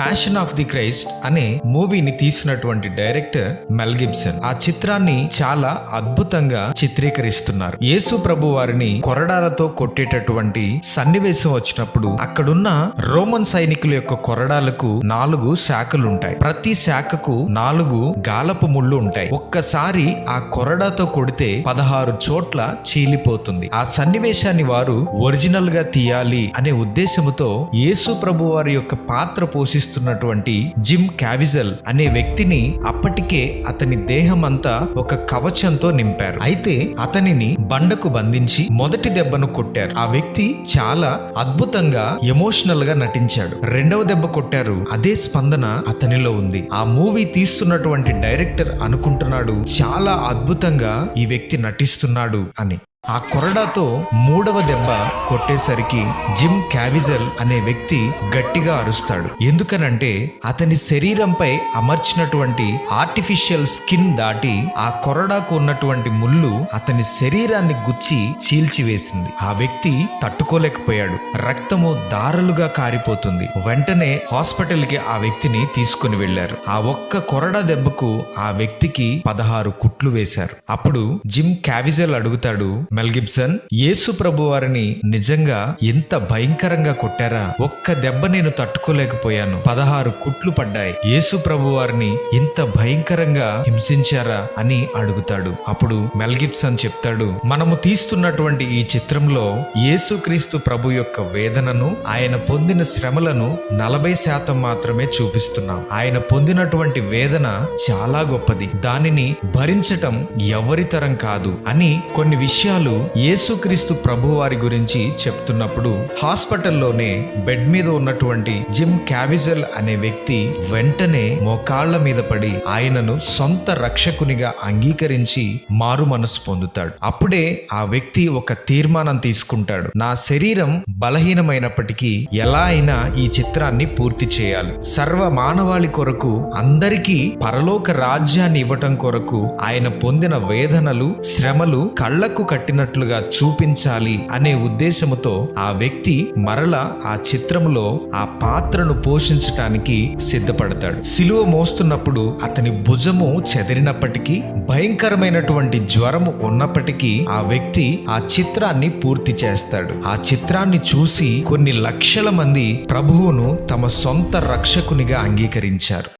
Passion of the Christ అనే మూవీని తీసినటువంటి డైరెక్టర్ మెల్ గిబ్సన్ ఆ చిత్రాన్ని చాలా అద్భుతంగా చిత్రీకరిస్తున్నారు. యేసు ప్రభు వారిని కొరడాలతో కొట్టేటటువంటి సన్నివేశం వచ్చినప్పుడు అక్కడున్న రోమన్ సైనికుల యొక్క కొరడాలకు 4 శాఖలు ఉంటాయి. ప్రతి శాఖకు 4 గాలపు ముళ్ళు ఉంటాయి. ఒక్కసారి ఆ కొరడాతో కొడితే 16 చోట్ల చీలిపోతుంది. ఆ సన్నివేశాన్ని వారు ఒరిజినల్ గా తీయాలి అనే ఉద్దేశంతో యేసు ప్రభు వారి యొక్క పాత్ర పోషిస్తున్నటువంటి జిమ్ క్యావిజల్ అనే వ్యక్తిని అప్పటికే అతని దేహం అంతా ఒక కవచంతో నింపారు. అయితే అతనిని బండకు బంధించి మొదటి దెబ్బను కొట్టారు. ఆ వ్యక్తి చాలా అద్భుతంగా ఎమోషనల్ గా నటించాడు. రెండవ దెబ్బ కొట్టారు, అదే స్పందన అతనిలో ఉంది. ఆ మూవీ తీస్తున్నటువంటి డైరెక్టర్ అనుకుంటున్నాడు చాలా అద్భుతంగా ఈ వ్యక్తి నటిస్తున్నాడు అని. ఆ కొరడాతో 3వ దెబ్బ కొట్టేసరికి జిమ్ క్యావిజల్ అనే వ్యక్తి గట్టిగా అరుస్తాడు. ఎందుకనంటే అతని శరీరంపై అమర్చినటువంటి ఆర్టిఫిషియల్ స్కిన్ దాటి ఆ కొరడాకు ఉన్నటువంటి ముళ్ళు అతని శరీరాన్ని గుచ్చి చీల్చివేసింది. ఆ వ్యక్తి తట్టుకోలేకపోయాడు. రక్తము దారలుగా కారిపోతుంది. వెంటనే హాస్పిటల్ కి ఆ వ్యక్తిని తీసుకుని వెళ్లారు. ఆ ఒక్క కొరడా దెబ్బకు ఆ వ్యక్తికి 16 కుట్లు వేశారు. అప్పుడు జిమ్ క్యావిజల్ అడుగుతాడు, మెల్ గిబ్సన్, యేసు ప్రభు వారిని నిజంగా ఎంత భయంకరంగా కొట్టారా? ఒక్క దెబ్బ నేను తట్టుకోలేకపోయాను. 16 కుట్లు పడ్డాయి. యేసు ప్రభు వారిని ఇంత భయంకరంగా హింసించారా అని అడుగుతాడు. అప్పుడు మెల్ గిబ్సన్ చెప్తాడు, మనము తీస్తున్నటువంటి ఈ చిత్రంలో యేసుక్రీస్తు ప్రభు యొక్క వేదనను, ఆయన పొందిన శ్రమలను 40% మాత్రమే చూపిస్తున్నాం. ఆయన పొందినటువంటి వేదన చాలా గొప్పది. దానిని భరించటం ఎవరి తరం కాదు అని కొన్ని విషయాలు యేసుక్రీస్తు ప్రభు వారి గురించి చెప్తున్నప్పుడు హాస్పిటల్లోనే బెడ్ మీద ఉన్నటువంటి జిమ్ క్యావిజల్ అనే వ్యక్తి వెంటనే మోకాళ్ల మీద పడి ఆయనను సొంత రక్షకునిగా అంగీకరించి మారు మనసు పొందుతాడు. అప్పుడే ఆ వ్యక్తి ఒక తీర్మానం తీసుకుంటాడు, నా శరీరం బలహీనమైనప్పటికీ ఎలా అయినా ఈ చిత్రాన్ని పూర్తి చేయాలి. సర్వ మానవాళి కొరకు, అందరికీ పరలోక రాజ్యాన్ని ఇవ్వటం కొరకు ఆయన పొందిన వేదనలు, శ్రమలు కళ్లకు కట్టినట్లుగా చూపించాలి అనే ఉద్దేశముతో ఆ వ్యక్తి మరలా ఆ చిత్రంలో ఆ పాత్రను పోషించటానికి సిద్ధపడతాడు. సిలువ మోస్తున్నప్పుడు అతని భుజము చెదిరినప్పటికీ, భయంకరమైనటువంటి జ్వరము ఉన్నప్పటికీ ఆ వ్యక్తి ఆ చిత్రాన్ని పూర్తి చేస్తాడు. ఆ చిత్రాన్ని చూసి కొన్ని లక్షల మంది ప్రభువును తమ సొంత రక్షకునిగా అంగీకరించారు.